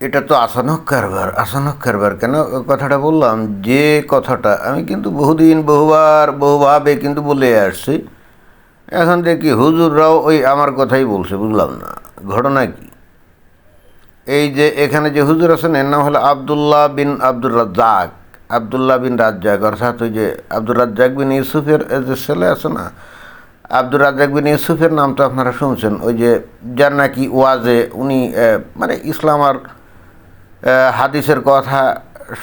এটা তো আচানক কারবার, আচানক কারবার কেন কথাটা বললাম, যে কথাটা আমি কিন্তু বহুদিন বহুবার বহুভাবে কিন্তু বলে আসছি। এখন দেখি হুজুররাও ওই আমার কথাই বলছে, বুঝলাম না ঘটনা কি। এই যে এখানে যে হুজুর আছেন এর নাম হলো আবদুল্লাহ বিন আব্দুর রাজ্জাক, আবদুল্লাহ বিন রাজ্জাক, অর্থাৎ ওই যে আব্দুর রাজ্জাক বিন ইউসুফের যে ছেলে আছে না, আব্দুর রাজ্জাক বিন ইউসুফের নাম তো আপনারা শুনছেন, ওই যে যার নাকি ওয়াজে উনি মানে ইসলাম আর হাদিসের কথা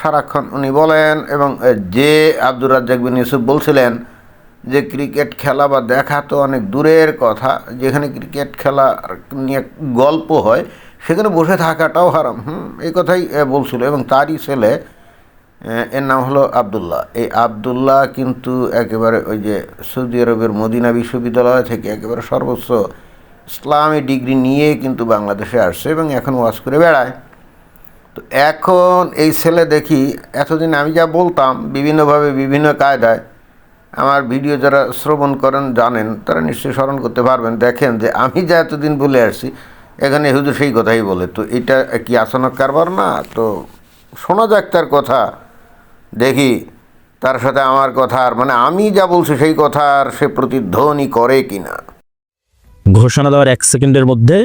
সারাক্ষণ উনি বলেন। এবং যে আব্দুর রাজ্জাক বিন ইউসুফ বলছিলেন যে ক্রিকেট খেলা বা দেখা তো অনেক দূরের কথা, যেখানে ক্রিকেট খেলা নিয়ে গল্প হয় সেখানে বসে থাকাটাও হারাম, এই কথাই বলছিল। এবং তারই ছেলে, এর নাম হলো আবদুল্লাহ। এই আবদুল্লাহ কিন্তু একেবারে ওই যে সৌদি আরবের মদিনা বিশ্ববিদ্যালয় থেকে একেবারে সর্বোচ্চ ইসলামী ডিগ্রি নিয়ে কিন্তু বাংলাদেশে আসছে এবং এখন ওয়াজ করে বেড়ায়। তো এখন এই ছেলে দেখি, এতদিন আমি যা বলতাম বিভিন্নভাবে বিভিন্ন কায়দায়, আমার ভিডিও যারা শ্রবণ করেন জানেন, তারা নিশ্চয়ই স্মরণ করতে পারবেন, দেখেন যে আমি যা এতদিন বলে আসছি এখানে হুজুর সেই কথাই বলে। তো এটা কি আচানক কারবার না? তো শোনা যাক তার কথা, দেখি তার সাথে আমার কথা আর মানে আমি যা বলছি সেই কথা আর সে প্রতিধ্বনি করে কিনা। ঘোষণা দেওয়ার 1 সেকেন্ডের মধ্যে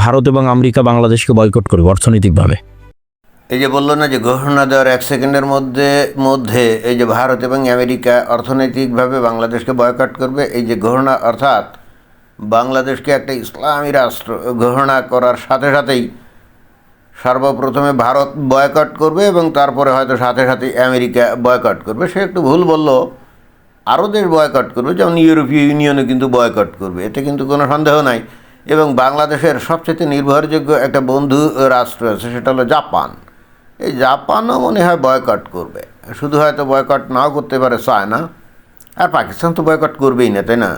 ভারত এবং আমেরিকা বাংলাদেশকে বয়কট করবে অর্থনৈতিকভাবে। এই যে বললো না যে ঘোষণা দেওয়ার 1 সেকেন্ডের মধ্যে মধ্যে এই যে ভারত এবং আমেরিকা অর্থনৈতিকভাবে বাংলাদেশকে বয়কট করবে, এই যে ঘোষণা, অর্থাৎ বাংলাদেশকে একটা ইসলামী রাষ্ট্র ঘোষণা করার সাথে সাথেই সর্বপ্রথমে ভারত বয়কট করবে এবং তারপরে হয়তো সাথে সাথে আমেরিকা বয়কট করবে। সে একটু ভুল বলল, আরও দেশ বয়কট করবে, যেমন ইউরোপীয় ইউনিয়নও কিন্তু বয়কট করবে, এতে কিন্তু কোনো সন্দেহ নাই। এবং বাংলাদেশের সবচেয়ে নির্ভরযোগ্য একটা বন্ধু রাষ্ট্র আছে, সেটা হলো জাপান। এই জাপানও মনে হয় বয়কট করবে, শুধু হয়তো বয়কট নাও করতে পারে চায়না, আর পাকিস্তান তো বয়কট করবেই না, তাই না?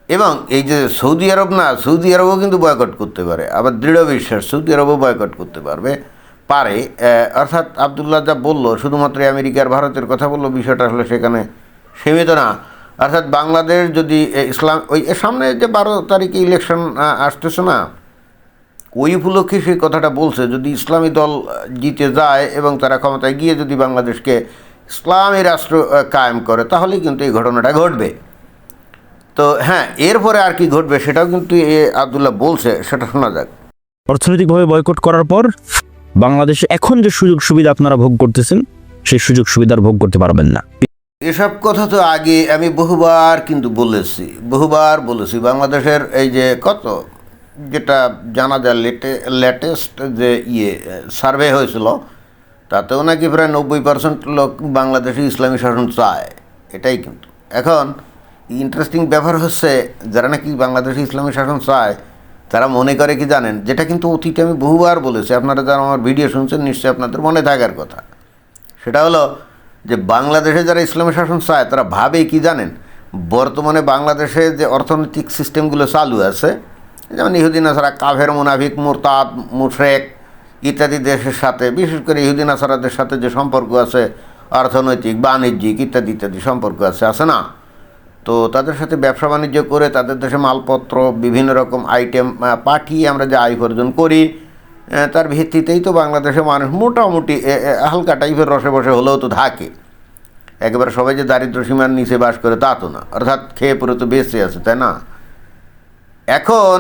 এবং এই যে সৌদি আরব না, সৌদি আরবও কিন্তু বয়কট করতে পারে, আবার দৃঢ় বিশ্বাস সৌদি আরবও বয়কট করতে পারে। অর্থাৎ আবদুল্লাহ যা বললো শুধুমাত্র আমেরিকার ভারতের কথা বললো, বিষয়টা আসলে সেখানে সীমিত না। অর্থাৎ বাংলাদেশ যদি ইসলাম ওই সামনে যে 12 তারিখে ইলেকশন আসতেছে না, ওই উপলক্ষে সেই কথাটা বলছে, যদি ইসলামী দল জিতে যায় এবং তারা ক্ষমতায় গিয়ে যদি বাংলাদেশকে ইসলামী রাষ্ট্র কায়েম করে, তাহলেই কিন্তু এই ঘটনাটা ঘটবে। তো হ্যাঁ, এরপরে আর কি ঘটবে সেটাও কিন্তু আবদুল্লাহ বলছে, সেটা শোনা যাক। অর্থনৈতিকভাবে বয়কট করার পর বাংলাদেশে এখন যে সুযোগ সুবিধা আপনারা ভোগ করতেছেন সেই সুযোগ সুবিধার ভোগ করতে পারবেন না। এসব কথা তো আগে আমি বহুবার কিন্তু বলেছি। বাংলাদেশের এই যে যেটা জানা যায় লেটেস্ট যে সার্ভে হয়েছিল, তাতেও নাকি প্রায় 90% লোক বাংলাদেশে ইসলামী শাসন চায়। এটাই কিন্তু এখন ইন্টারেস্টিং ব্যাপার হচ্ছে, যারা নাকি বাংলাদেশে ইসলামী শাসন চায় তারা মনে করে কি জানেন, যেটা কিন্তু অতীতে আমি বহুবার বলেছি, আপনারা যারা আমার ভিডিও শুনছেন নিশ্চয়ই আপনাদের মনে থাকার কথা, সেটা হলো যে বাংলাদেশে যারা ইসলামী শাসন চায় তারা ভাবে কি জানেন, বর্তমানে বাংলাদেশে যে অর্থনৈতিক সিস্টেমগুলো চালু আছে, যেমন ইহুদি নাসারা, কাফের, মুনাফিক, মুরতাদ, মুশরেক ইত্যাদি দেশের সাথে, বিশেষ করে ইহুদি নাসারাদের সাথে যে সম্পর্ক আছে, অর্থনৈতিক, বাণিজ্যিক ইত্যাদি ইত্যাদি সম্পর্ক আছে না, তো তাদের সাথে ব্যবসা বাণিজ্য করে তাদের দেশে মালপত্র বিভিন্ন রকম আইটেম পাঠিয়ে আমরা যে আয় উপার্জন করি, তার ভিত্তিতেই তো বাংলাদেশে মানুষ মোটামুটি হালকা টাইপের রসে বসে হলেও তো থাকে। একেবারে সবাই যে দারিদ্র সীমার নিচে বাস করে তা তো না, অর্থাৎ খেয়ে পরে তো বেঁচে আছে, তাই না? এখন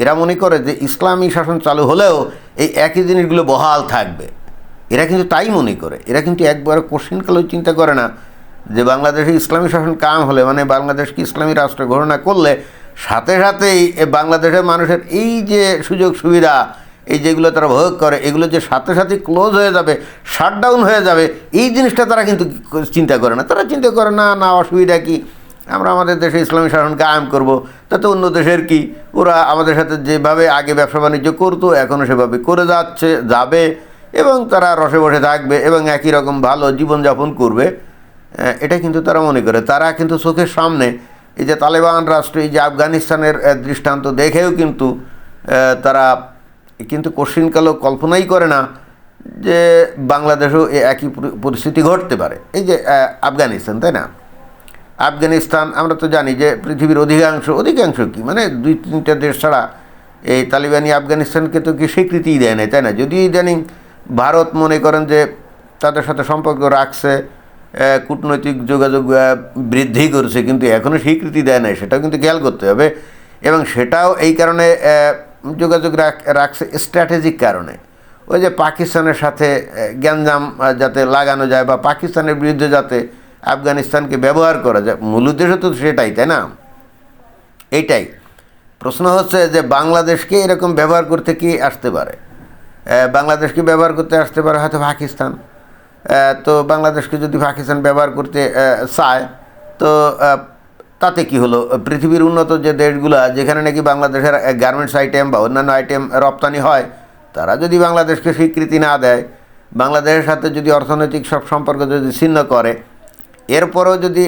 এরা মনে করে যে ইসলামী শাসন চালু হলেও এই একই জিনিসগুলো বহাল থাকবে, এরা কিন্তু তাই মনে করে। এরা কিন্তু একবার কোশ্চিনকালেও চিন্তা করে না যে বাংলাদেশে ইসলামী শাসন কায়েম হলে, মানে বাংলাদেশকে ইসলামী রাষ্ট্র ঘোষণা করলে সাথে সাথেই বাংলাদেশের মানুষের এই যে সুযোগ সুবিধা, এই যেগুলো তারা ভোগ করে, এগুলো যে সাথে সাথে ক্লোজ হয়ে যাবে, শাটডাউন হয়ে যাবে, এই জিনিসটা তারা কিন্তু চিন্তা করে না। তারা চিন্তা করে না অসুবিধা কি, আমরা আমাদের দেশে ইসলামী শাসন কায়েম করব, তাতে অন্য দেশের কি, ওরা আমাদের সাথে যেভাবে আগে ব্যবসা বাণিজ্য করতো এখনও সেভাবে করে যাবে এবং তারা রসে বসে থাকবে এবং একই রকম ভালো জীবনযাপন করবে, এটা কিন্তু তারা মনে করে। তারা কিন্তু চোখের সামনে এই যে তালেবান রাষ্ট্র, এই যে আফগানিস্তানের দৃষ্টান্ত দেখেও কিন্তু তারা কিন্তু কোশ্চিনকালেও কল্পনাই করে না যে বাংলাদেশেও একই পরিস্থিতি ঘটতে পারে। এই যে আফগানিস্তান, তাই না? আফগানিস্তান আমরা তো জানি যে পৃথিবীর অধিকাংশ কি মানে 2-3টা দেশ ছাড়া এই তালিবানি আফগানিস্তানকে তো কি স্বীকৃতিই দেয় নাই, তাই না? যদিও ইদানিং ভারত মনে করেন যে তাদের সাথে সম্পর্ক রাখছে, কূটনৈতিক যোগাযোগ বৃদ্ধি করছে, কিন্তু এখনও স্বীকৃতি দেয় নাই, সেটাও কিন্তু খেয়াল করতে হবে। এবং সেটাও এই কারণে যোগাযোগ রাখছে স্ট্র্যাটেজিক কারণে, ওই যে পাকিস্তানের সাথে গ্যাঞ্জাম যাতে লাগানো যায় বা পাকিস্তানের বিরুদ্ধে যাতে আফগানিস্তানকে ব্যবহার করা যায়, মূল উদ্দেশ্য তো সেটাই, তাই না? এইটাই প্রশ্ন হচ্ছে যে বাংলাদেশকে এরকম ব্যবহার করতে কি আসতে পারে? বাংলাদেশকে ব্যবহার করতে আসতে পারে হয়তো পাকিস্তান। তো বাংলাদেশকে যদি পাকিস্তান ব্যবহার করতে চায়, তো তাতে কি হলো? পৃথিবীর উন্নত যে দেশগুলো যেখানে নাকি বাংলাদেশের গার্মেন্টস আইটেম বা অন্যান্য আইটেম রপ্তানি হয়, তারা যদি বাংলাদেশকে স্বীকৃতি না দেয়, বাংলাদেশের সাথে যদি অর্থনৈতিক সব সম্পর্ক যদি ছিন্ন করে, এরপরও যদি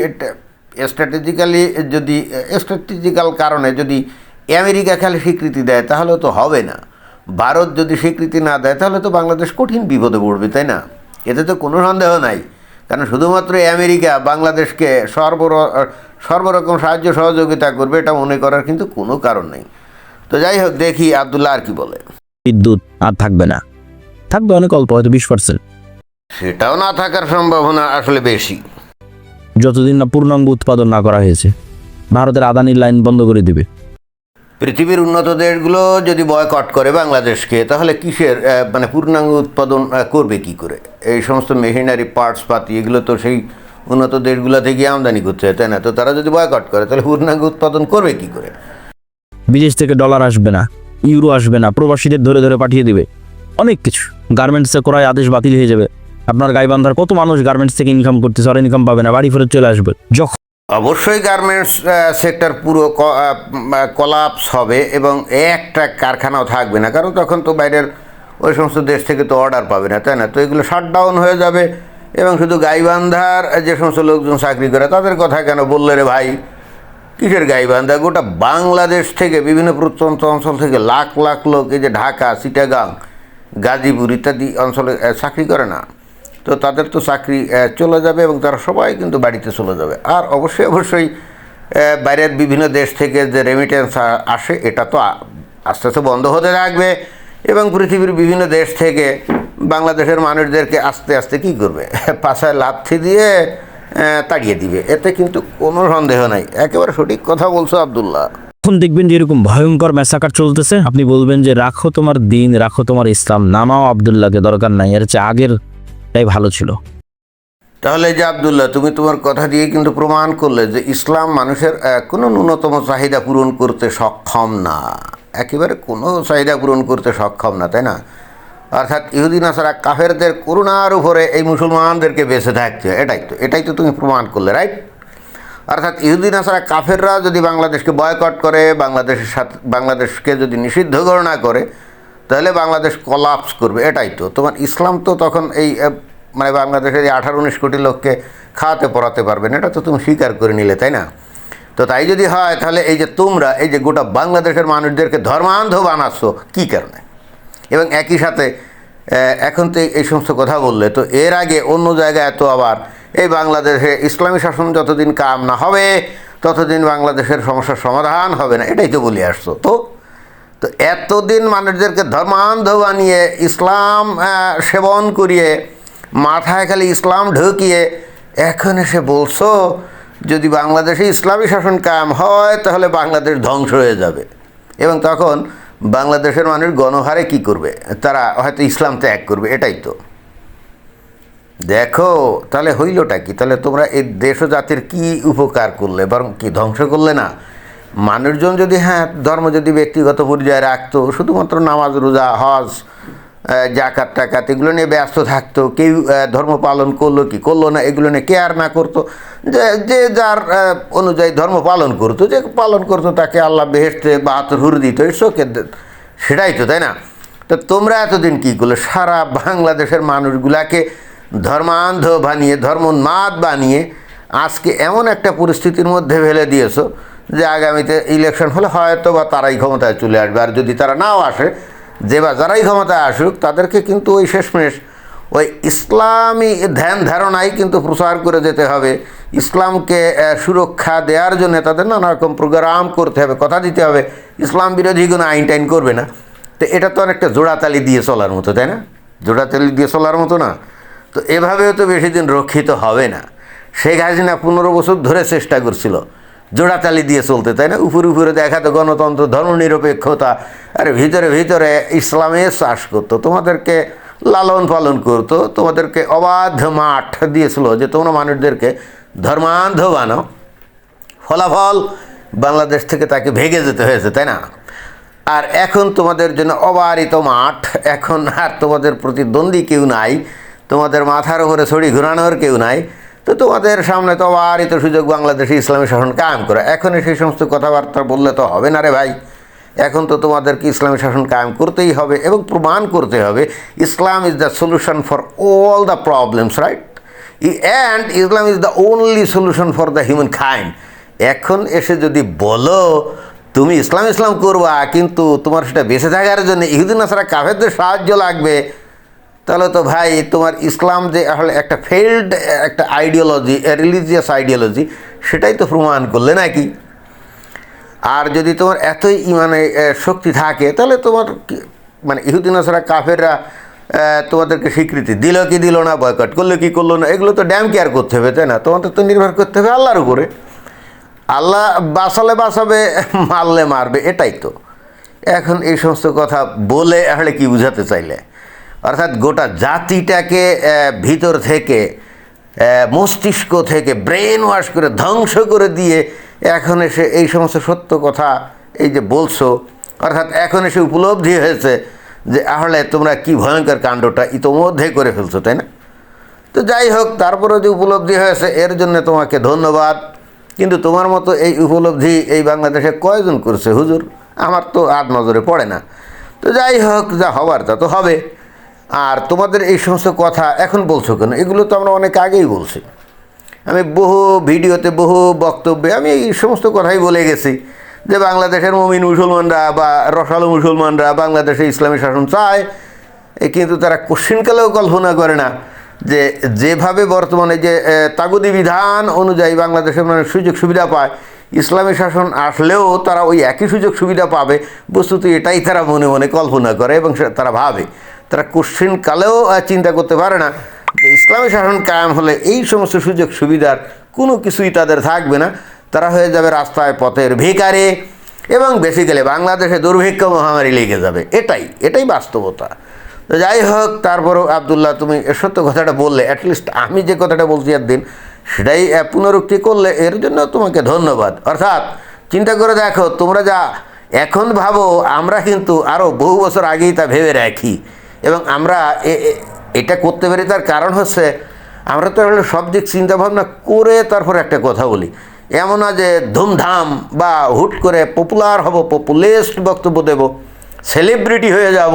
স্ট্র্যাটেজিক্যাল কারণে যদি আমেরিকা খালি স্বীকৃতি দেয়, তাহলে তো হবে না। ভারত যদি স্বীকৃতি না দেয়, তাহলে তো বাংলাদেশ কঠিন বিপদে পড়বে, তাই না? এতে তো কোনো সন্দেহ নাই। কারণ শুধুমাত্র আমেরিকা বাংলাদেশকে সর্বরকম সাহায্য সহযোগিতা করবে, এটা মনে করার কিন্তু কোনো কারণ নেই। তো যাই হোক, দেখি আবদুল্লাহ আর কি বলে। বিদ্যুৎ আর থাকবে না, থাকবে অনেক অল্প, হয়তো 20%। সেটাও না থাকার সম্ভাবনা আসলে বেশি। যতদিন না পূর্ণাঙ্গ উৎপাদন না করা হয়েছে, ভারতের আদানির লাইন বন্ধ করে দিবে। পৃথিবীর উন্নত দেশগুলো যদি বয়কট করে বাংলাদেশকে, তাহলে কিসের মানে পূর্ণাঙ্গ উৎপাদন করবে কি করে? এই সমস্ত মেশিনারি পার্টস পাতি এগুলো তো সেই উন্নত দেশগুলো থেকে আমদানি করতে হয়, তাই না? তো তারা যদি বয়কট করে, তাহলে পূর্ণাঙ্গ উৎপাদন করবে কি করে? বিদেশ থেকে ডলার আসবে না, ইউরো আসবে না, প্রবাসীদের ধরে ধরে পাঠিয়ে দিবে, অনেক কিছু। গার্মেন্টসে করায় আদেশ বাতিল হয়ে যাবে। আপনার গাইবান্ধার কত মানুষ গার্মেন্টস থেকে ইনকাম করতেছে, আর ইনকাম পাবে না, বাড়ি ফেরত চলে আসবে। যখন অবশ্যই গার্মেন্টস সেক্টর পুরো কলাপস হবে এবং একটা কারখানাও থাকবে না, কারণ তখন তো বাইরের ওই সমস্ত দেশ থেকে তো অর্ডার পাবে না, তাই না? তো এগুলো শাটডাউন হয়ে যাবে। এবং শুধু গাইবান্ধার যে সমস্ত লোকজন চাকরি করে তাদের কথা কেন বললে রে ভাই? কিসের গাইবান্ধা? গোটা বাংলাদেশ থেকে বিভিন্ন প্রত্যন্ত অঞ্চল থেকে লাখ লাখ লোক এই যে ঢাকা, চিটাগাং, গাজীপুর ইত্যাদি অঞ্চলে চাকরি করে না, তো তাদের তো চাকরি চলে যাবে এবং তারা সবাই কিন্তু বাড়িতে চলে যাবে। আর অবশ্যই অবশ্যই বাইরের বিভিন্ন দেশ থেকে যে রেমিটেন্স আসে, এটা তো আস্তে আস্তে বন্ধ হতে থাকবে এবং পৃথিবীর বিভিন্ন দেশ থেকে বাংলাদেশের মানুষদেরকে আস্তে আস্তে কী করবে? পাছায় লাথি দিয়ে তাড়িয়ে দিবে, এতে কিন্তু কোনো সন্দেহ নাই। একেবারে সঠিক কথা বলছো আবদুল্লাহ। এখন দেখবেন যে এরকম ভয়ঙ্কর ম্যাসাকার চলতেছে, আপনি বলবেন যে রাখো তোমার দিন, রাখো তোমার ইসলাম, নামাও আবদুল্লাহকে, দরকার নাই, এর চেয়ে আগেরটাই ভালো ছিল। তাহলে যে আবদুল্লাহ, তুমি তোমার কথা দিয়ে কিন্তু প্রমাণ করলে যে ইসলাম মানুষের কোনো ন্যূনতম চাহিদা পূরণ করতে সক্ষম না, একেবারে কোনো চাহিদা পূরণ করতে সক্ষম না, তাই না? অর্থাৎ ইহুদি নাসারা কাফেরদের করুণার উপরে এই মুসলমানদেরকে বেঁচে থাকতে হয়, এটাই তো তুমি প্রমাণ করলে, রাইট? অর্থাৎ ইহুদি নাসারা কাফেররা যদি বাংলাদেশকে বয়কট করে, বাংলাদেশকে যদি নিষিদ্ধ ঘোষণা করে, তাহলে বাংলাদেশ কলাপস করবে, এটাই তো তোমার ইসলাম। তো তখন এই মানে বাংলাদেশের এই 18-19 কোটি লোককে খাওয়াতে পড়াতে পারবে না, এটা তো তুমি স্বীকার করে নিলে, তাই না? তো তাই যদি হয়, তাহলে এই যে তোমরা এই যে গোটা বাংলাদেশের মানুষদেরকে ধর্মান্ধ বানাচ্ছ কী কারণে? এবং একই সাথে এখন তো এই সমস্ত কথা বললে, তো এর আগে অন্য জায়গায় তো আবার এই বাংলাদেশে ইসলামী শাসন যতদিন কায়েম না হবে, ততদিন বাংলাদেশের সমস্যার সমাধান হবে না, এটাই তো বলে আসছো। তো এতদিন মানুষদেরকে ধর্মান্ধ বানিয়ে ইসলাম সেবন করিয়ে মাথায় খালি ইসলাম ঢুকিয়ে এখন এসে বলছো যদি বাংলাদেশে ইসলামী শাসন কায়েম হয়, তাহলে বাংলাদেশ ধ্বংস হয়ে যাবে। এবং তখন বাংলাদেশের মানুষ গণহারে কি করবে? তারা হয়তো ইসলাম ত্যাগ করবে, এটাই তো। দেখো তাহলে হইলটা কি? তাহলে তোমরা এই দেশ ও জাতির কি উপকার করলে, বরং কি ধ্বংস করলে না? মানুষজন যদি ধর্ম যদি ব্যক্তিগত পর্যায়ে রাখতো, শুধুমাত্র নামাজ, রোজা, হজ, জাকাত টাকাত এগুলো নিয়ে ব্যস্ত থাকতো, কেউ ধর্ম পালন করলো কি করলো না এগুলো নিয়ে কেয়ার না করতো, যে যার অনুযায়ী ধর্ম পালন করতো, যে পালন করতো তাকে আল্লাহ বেহেশতে 72 হুর দিত, সেটাই তো, তাই না? তো তোমরা এতদিন কী করলে? সারা বাংলাদেশের মানুষগুলাকে ধর্মান্ধ বানিয়ে, ধর্মোন্মাদ বানিয়ে আজকে এমন একটা পরিস্থিতির মধ্যে ফেলে দিয়েছো যে আগামীতে ইলেকশন হলে হয়তো বা তারাই ক্ষমতায় চলে আসবে। আর যদি তারা নাও আসে, যারাই ক্ষমতায় আসুক, তাদেরকে কিন্তু ওই শেষমেশ ওই ইসলামী ধ্যান ধারণাই কিন্তু প্রচার করে যেতে হবে। ইসলামকে সুরক্ষা দেওয়ার জন্য তাদের নানা রকম প্রোগ্রাম করতে হবে, কথা দিতে হবে, ইসলাম বিরোধী কোনো আইন টাইন করবে না। তো এটা তো অনেকটা জোড়াতালি দিয়ে চলার মতো, তাই না? জোড়াতালি দিয়ে চলার মতো না? তো এভাবেও তো বেশি দিন রক্ষিত হবে না। শেখ হাসিনা 15 বছর ধরে চেষ্টা করছিল জোড়াতালি দিয়ে চলতে, তাই না? উপরে উপরে দেখাতো গণতন্ত্র, ধর্মনিরপেক্ষতা, আর ভিতরে ভিতরে ইসলামের চাষ করতো, তোমাদেরকে লালন পালন করতো, তোমাদেরকে অবাধ মাঠ দিয়েছিল যে তোমরা মানুষদেরকে ধর্মান্ধ বানাও। ফলাফল বাংলাদেশ থেকে তাকে ভেগে যেতে হয়েছে, তাই না? আর এখন তোমাদের জন্য অবারিত মাঠ, এখন আর তোমাদের প্রতিদ্বন্দ্বী কেউ নাই, তোমাদের মাথার উপরে ছড়ি ঘোরানোর কেউ নাই। তো তোমাদের সামনে তো অবারিত সুযোগ বাংলাদেশে ইসলামী শাসন কায়েম করা। এখন সেই সমস্ত কথাবার্তা বললে তো হবে না রে ভাই। এখন তো তোমাদেরকে ইসলামী শাসন কায়েম করতেই হবে এবং প্রমাণ করতে হবে Islam is the solution for all the problems, right? And Islam is the only solution for the humankind. এখন এসে যদি বলো তুমি ইসলাম ইসলাম করবা, কিন্তু তোমার সেটা বেঁচে থাকার জন্য ইহুদি নাসারা কাফেরদের সাহায্য লাগবে, তাহলে তো ভাই তোমার ইসলাম যে আসলে একটা ফেইল্ড একটা আইডিওলজি, রিলিজিয়াস আইডিওলজি, সেটাই তো প্রমাণ করলে নাকি? আর যদি তোমার এতই মানে শক্তি থাকে, তাহলে তোমার মানে ইহুদি নাসারা কাফেররা তোমাদেরকে স্বীকৃতি দিল কি দিল না, বয়কট করলো কি করলো না, এগুলো তো ড্যাম কেয়ার করতে হবে, তাই না? তোমাদের তো নির্ভর করতে হবে আল্লাহর উপরে। আল্লাহ বাঁচালে বাঁচাবে, মারলে মারবে, এটাই তো। এখন এই সমস্ত কথা বলে আসলে কি বুঝাতে চাইলে? অর্থাৎ গোটা জাতিটাকে ভিতর থেকে, মস্তিষ্ক থেকে ব্রেন ওয়াশ করে ধ্বংস করে দিয়ে এখন এসে এই সমস্ত সত্য কথা এই যে বলছো, অর্থাৎ এখন এসে উপলব্ধি হয়েছে যে আসলে তোমরা কি ভয়ঙ্কর কাণ্ডটা ইতোমধ্যে করে ফেলছো, তাই না? তো যাই হোক, তারপরে যে উপলব্ধি হয়েছে এর জন্য তোমাকে ধন্যবাদ। কিন্তু তোমার মতো এই উপলব্ধি এই বাংলাদেশে কয়জন করছে হুজুর? আমার তো আর নজরে পড়ে না। তো যাই হোক, যা হবার তা তো হবে। আর তোমাদের এই সমস্ত কথা এখন বলছো কেন? এগুলো তো আমরা অনেক আগেই বলছি। আমি বহু ভিডিওতে, বহু বক্তব্যে আমি এই সমস্ত কথাই বলে গেছি যে বাংলাদেশের মুমিন মুসলমানরা বা রসালো মুসলমানরা বাংলাদেশে ইসলামী শাসন চায়, কিন্তু তারা কোশ্চিনকালেও কল্পনা করে না যে যেভাবে বর্তমানে যে তাগুদি বিধান অনুযায়ী বাংলাদেশের মানুষ সুযোগ সুবিধা পায়, ইসলামী শাসন আসলেও তারা ওই একই সুযোগ সুবিধা পাবে। বস্তুত এটাই তারা মনে মনে কল্পনা করে এবং তারা ভাবে। তারা কোশ্চিনকালেও চিন্তা করতে পারে না যে ইসলামী শাসন কায়েম হলে এই সমস্ত সুযোগ সুবিধার কোনো কিছুই তাদের থাকবে না। তারা হয়ে যাবে রাস্তায় পথের ভিখারি এবং বেসিক্যালি বাংলাদেশে দুর্ভিক্ষ মহামারী লেগে যাবে। এটাই বাস্তবতা। তো যাই হোক, তারপরও আবদুল্লাহ তুমি সত্য কথাটা বললে, অ্যাটলিস্ট আমি যে কথাটা বলছি একদিন সেটাই পুনরুক্তি করলে, এর জন্য তোমাকে ধন্যবাদ। অর্থাৎ চিন্তা করে দেখো, তোমরা যা এখন ভাবো আমরা কিন্তু আরও বহু বছর আগেই তা ভেবে রাখি, এবং আমরা এটা করতে পারি। তার কারণ হচ্ছে আমরা তো আসলে সব দিক চিন্তাভাবনা করে তারপর একটা কথা বলি। এমন না যে ধুমধাম বা হুট করে পপুলার হব, পপুলিস্ট বক্তব্য দেব, সেলিব্রিটি হয়ে যাব,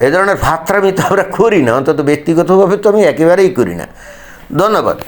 এ ধরনের ফাত্রামি তো আমরা করি না, অন্তত ব্যক্তিগতভাবে তো আমি একেবারেই করি না। ধন্যবাদ।